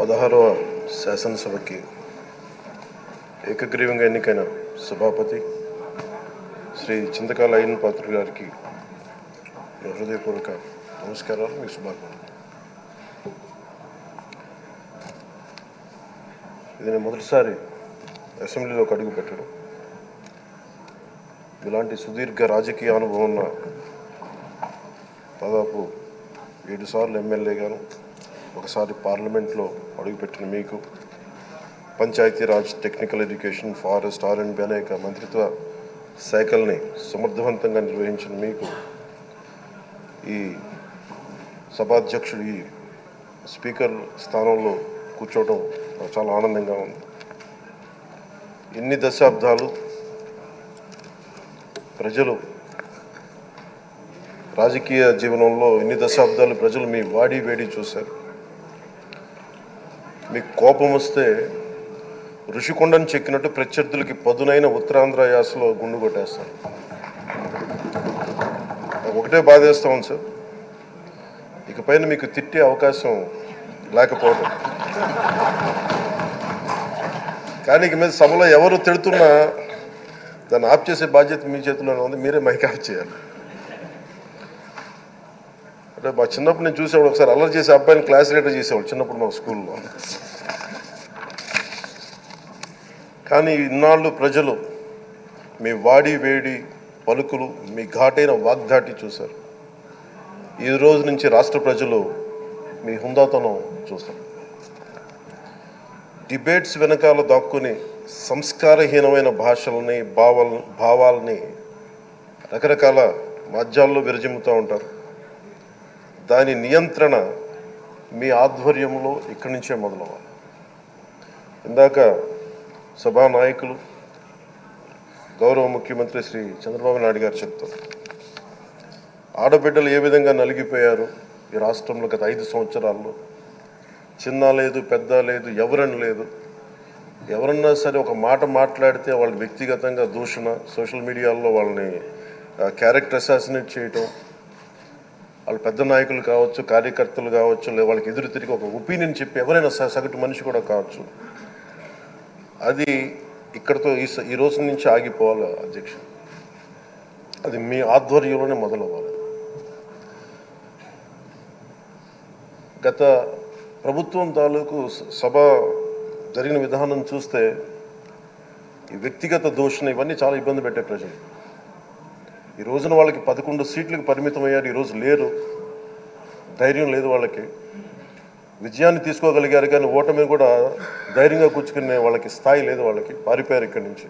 16వ శాసనసభకి ఏకగ్రీవంగా ఎన్నికైన సభాపతి శ్రీ చింతకాయల అయ్యన్న పాత్రుడు గారికి హృదయపూర్వక నమస్కారాలు, మీ శుభాకాంక్షలు. ఇది నేను మొదటిసారి అసెంబ్లీలోకి అడుగు పెట్టడం. ఇలాంటి సుదీర్ఘ రాజకీయ అనుభవం ఉన్న దాదాపు 7 సార్లు ఎమ్మెల్యేగాను, ఒకసారి పార్లమెంట్లో అడుగుపెట్టిన మీకు, Panchayati Raj, technical education, forest, R&B అనేక మంత్రిత్వ శాఖల్ని సమర్థవంతంగా నిర్వహించిన మీకు ఈ సభాధ్యక్షుడు, ఈ స్పీకర్ స్థానంలో కూర్చోవడం నాకు చాలా ఆనందంగా ఉంది. ఇన్ని దశాబ్దాలు ప్రజలు రాజకీయ జీవనంలో ఇన్ని దశాబ్దాలు ప్రజలు మీ వాడి వేడి చూశారు. మీకు కోపం వస్తే ఋషికొండను చెక్కినట్టు ప్రత్యర్థులకి పదునైన ఉత్తరాంధ్ర యాసలో గుండు కొట్టేస్తారు. ఒకటే బాధేస్తా ఉంది సార్, ఇకపైన మీకు తిట్టే అవకాశం లేకపోవడం. కానీ ఇక మీద సభలో ఎవరు తిడుతున్నా దాన్ని ఆఫ్ చేసే బాధ్యత మీ చేతిలోనే ఉంది. మీరే మైక్ ఆఫ్ చేయాలి. అంటే మా చిన్నప్పుడు నేను చూసేవాడు, ఒకసారి అల్లరి చేసే అబ్బాయిని క్లాస్ లీడర్ చేసేవాడు చిన్నప్పుడు మా స్కూల్లో. కానీ ఇన్నాళ్ళు ప్రజలు మీ వాడి వేడి పలుకులు, మీ ఘాటైన వాగ్దాటి చూశారు. ఈ రోజు నుంచి రాష్ట్ర ప్రజలు మీ హుందాతనం చూస్తారు. డిబేట్స్ వెనకాల దాక్కుని సంస్కారహీనమైన భాషల్ని, భావాల్ని రకరకాల మాధ్యాల్లో విరజిమ్ముతూ ఉంటారు. దాని నియంత్రణ మీ ఆధ్వర్యంలో ఇక్కడి నుంచే మొదలవ్వాలి. ఇందాక సభానాయకులు, గౌరవ ముఖ్యమంత్రి శ్రీ చంద్రబాబు నాయుడు గారు చెప్తారు, ఆడబిడ్డలు ఏ విధంగా నలిగిపోయారు ఈ రాష్ట్రంలో గత 5 సంవత్సరాల్లో. చిన్న లేదు, పెద్ద లేదు, ఎవరని లేదు. ఎవరన్నా సరే ఒక మాట మాట్లాడితే వాళ్ళు వ్యక్తిగతంగా దూషణ, సోషల్ మీడియాలో వాళ్ళని క్యారెక్టర్ అసాసినేట్ చేయటం, వాళ్ళు పెద్ద నాయకులు కావచ్చు, కార్యకర్తలు కావచ్చు, లేదా వాళ్ళకి ఎదురు తిరిగి ఒక ఒపీనియన్ చెప్పి ఎవరైనా సగటు మనిషి కూడా కావచ్చు, అది ఇక్కడతో ఈ రోజు నుంచి ఆగిపోవాలి అధ్యక్ష. అది మీ ఆధ్వర్యంలోనే మొదలవ్వాలి. గత ప్రభుత్వం తాలూకు సభ జరిగిన విధానం చూస్తే ఈ వ్యక్తిగత దూషణ ఇవన్నీ చాలా ఇబ్బంది పెట్టే ప్రజలు. ఈ రోజున వాళ్ళకి 11 సీట్లకు పరిమితం అయ్యారు, ఈరోజు లేరు, ధైర్యం లేదు వాళ్ళకి. విజయాన్ని తీసుకోగలిగారు కానీ ఓటమిని కూడా ధైర్యంగా కూర్చుకునే వాళ్ళకి స్థాయి లేదు, వాళ్ళకి పారిపోయారు ఇక్కడి నుంచి.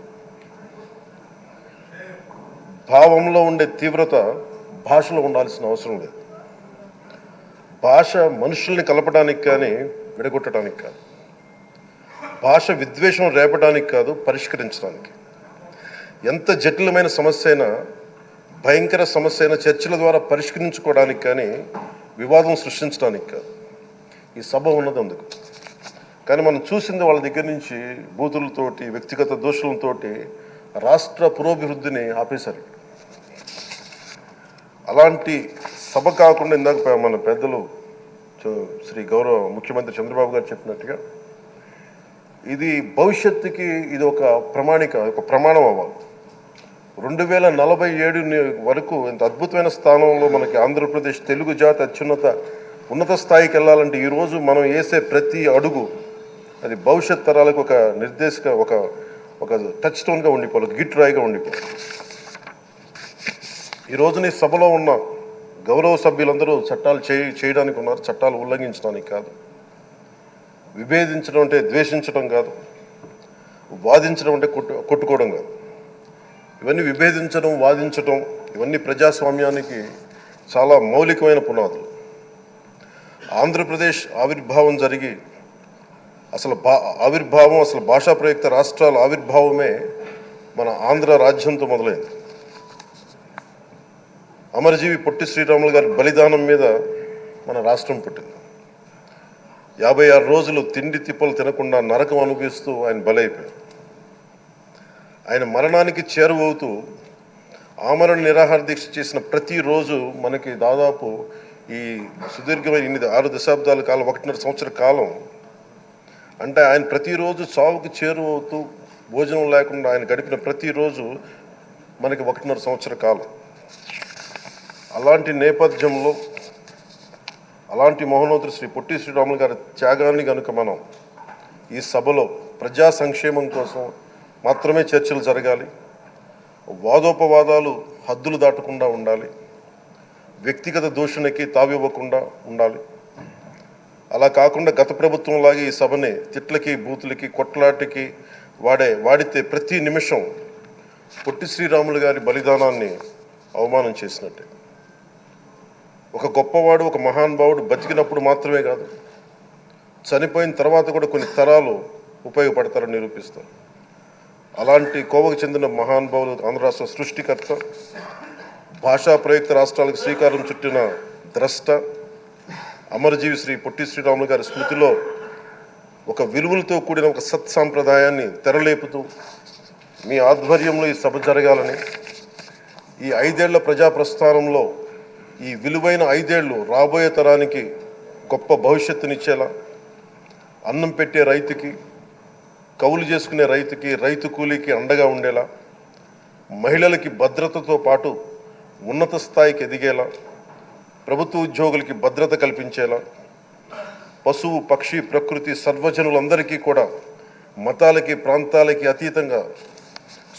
భావంలో ఉండే తీవ్రత భాషలో ఉండాల్సిన అవసరం లేదు. భాష మనుషుల్ని కలపడానికి కానీ విడగొట్టడానికి కాదు. భాష విద్వేషం రేపడానికి కాదు, పరిష్కరించడానికి. ఎంత జటిలమైన సమస్య అయినా, భయంకర సమస్య అయినా చర్చల ద్వారా పరిష్కరించుకోవడానికి కానీ వివాదం సృష్టించడానికి కాదు. ఈ సభ ఉన్నది అందుకు. కానీ మనం చూసింది వాళ్ళ దగ్గర నుంచి బూతులతోటి, వ్యక్తిగత దోషులతోటి రాష్ట్ర పురోభివృద్ధిని ఆపేశారు. అలాంటి సభ కాకుండా ఇందాక మన పెద్దలు శ్రీ గౌరవ ముఖ్యమంత్రి చంద్రబాబు గారు చెప్పినట్టుగా ఇది భవిష్యత్తుకి ఇది ఒక ప్రమాణం అవ్వాలి. 2047 వరకు ఇంత అద్భుతమైన స్థానంలో మనకి ఆంధ్రప్రదేశ్ తెలుగు జాతి ఉన్నత స్థాయికి వెళ్ళాలంటే ఈరోజు మనం వేసే ప్రతి అడుగు అది భవిష్యత్ తరాలకు ఒక నిర్దేశక, ఒక టచ్ స్టోన్గా ఉండిపోవాలి, ఒక గిట్ రాయిగా ఉండిపోవాలి. ఈ రోజున ఈ సభలో ఉన్న గౌరవ సభ్యులందరూ చట్టాలు చేయడానికి ఉన్నారు, చట్టాలు ఉల్లంఘించడానికి కాదు. విభేదించడం అంటే ద్వేషించడం కాదు, వాదించడం అంటే కొట్టుకోవడం కాదు. ఇవన్నీ విభేదించడం, వాదించడం ఇవన్నీ ప్రజాస్వామ్యానికి చాలా మౌలికమైన పునాదులు. ఆంధ్రప్రదేశ్ ఆవిర్భావం జరిగి అసలు భాషా ప్రయుక్త రాష్ట్రాల ఆవిర్భావమే మన ఆంధ్ర రాజ్యంతో మొదలైంది. అమరజీవి పొట్టి శ్రీరాములు గారి బలిదానం మీద మన రాష్ట్రం పుట్టింది. 56 రోజులు తిండి తిప్పలు తినకుండా నరకం అనుభవిస్తూ ఆయన బలైపోయారు. ఆయన మరణానికి చేరువవుతూ ఆమరణ నిరాహార దీక్ష చేసిన ప్రతిరోజు మనకి దాదాపు ఈ సుదీర్ఘమైన 6 దశాబ్దాల కాలం, 1.5 సంవత్సర కాలం అంటే ఆయన ప్రతిరోజు చావుకు చేరువవుతూ భోజనం లేకుండా ఆయన గడిపిన ప్రతిరోజు మనకి 1.5 సంవత్సర కాలం. అలాంటి నేపథ్యంలో అలాంటి మహోన్నతుడు శ్రీ పొట్టి శ్రీరాములు గారి త్యాగాన్ని కనుక మనం ఈ సభలో ప్రజా సంక్షేమం కోసం మాత్రమే చర్చలు జరగాలి, వాదోపవాదాలు హద్దులు దాటకుండా ఉండాలి, వ్యక్తిగత దూషణకి తావివ్వకుండా ఉండాలి. అలా కాకుండా గత ప్రభుత్వంలాగే ఈ సభని తిట్లకి బూతులకి కొట్లాటికి వాడితే ప్రతి నిమిషం పొట్టి శ్రీరాములు గారి బలిదానాన్ని అవమానం చేసినట్టే. ఒక గొప్పవాడు, ఒక మహానుభావుడు బతికినప్పుడు మాత్రమే కాదు, చనిపోయిన తర్వాత కూడా కొన్ని తరాలు ఉపయోగపడతారని నిరూపిస్తారు. అలాంటి కోవకు చెందిన మహానుభావులు ఆంధ్ర రాష్ట్ర సృష్టికర్త, భాషా ప్రయుక్త రాష్ట్రాలకు శ్రీకారం చుట్టిన ద్రష్ట, అమరజీవి శ్రీ పొట్టి శ్రీరాములు గారి స్మృతిలో ఒక విలువలతో కూడిన ఒక సత్సాంప్రదాయాన్ని తెరలేపుతూ మీ ఆధ్వర్యంలో ఈ సభ జరగాలని, ఈ 5 ఏళ్ల ప్రజా ప్రస్థానంలో ఈ విలువైన 5 ఏళ్ళు రాబోయే తరానికి గొప్ప భవిష్యత్తునిచ్చేలా, అన్నం పెట్టే రైతుకి, కౌలు చేసుకునే రైతుకి, రైతు కూలీకి అండగా ఉండేలా, మహిళలకి భద్రతతో పాటు ఉన్నత స్థాయికి ఎదిగేలా, ప్రభుత్వ ఉద్యోగులకి భద్రత కల్పించేలా, పశువు పక్షి ప్రకృతి సర్వజనులందరికీ కూడా మతాలకి ప్రాంతాలకి అతీతంగా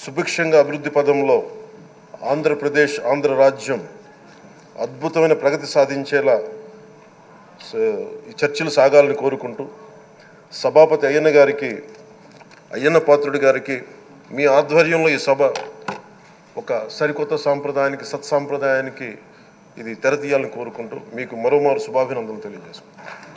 సుభిక్షంగా అభివృద్ధి పదంలో ఆంధ్రప్రదేశ్, ఆంధ్ర రాజ్యం అద్భుతమైన ప్రగతి సాధించేలా ఈ చర్చలు సాగాలని కోరుకుంటూ, సభాపతి అయ్యన్న పాత్రుడి గారికి మీ ఆధ్వర్యంలో ఈ సభ ఒక సరికొత్త సాంప్రదాయానికి, సత్సాంప్రదాయానికి ఇది తెరతీయాలని కోరుకుంటూ మీకు మరోమారు శుభాభినందనలు తెలియజేసుకుంటాను.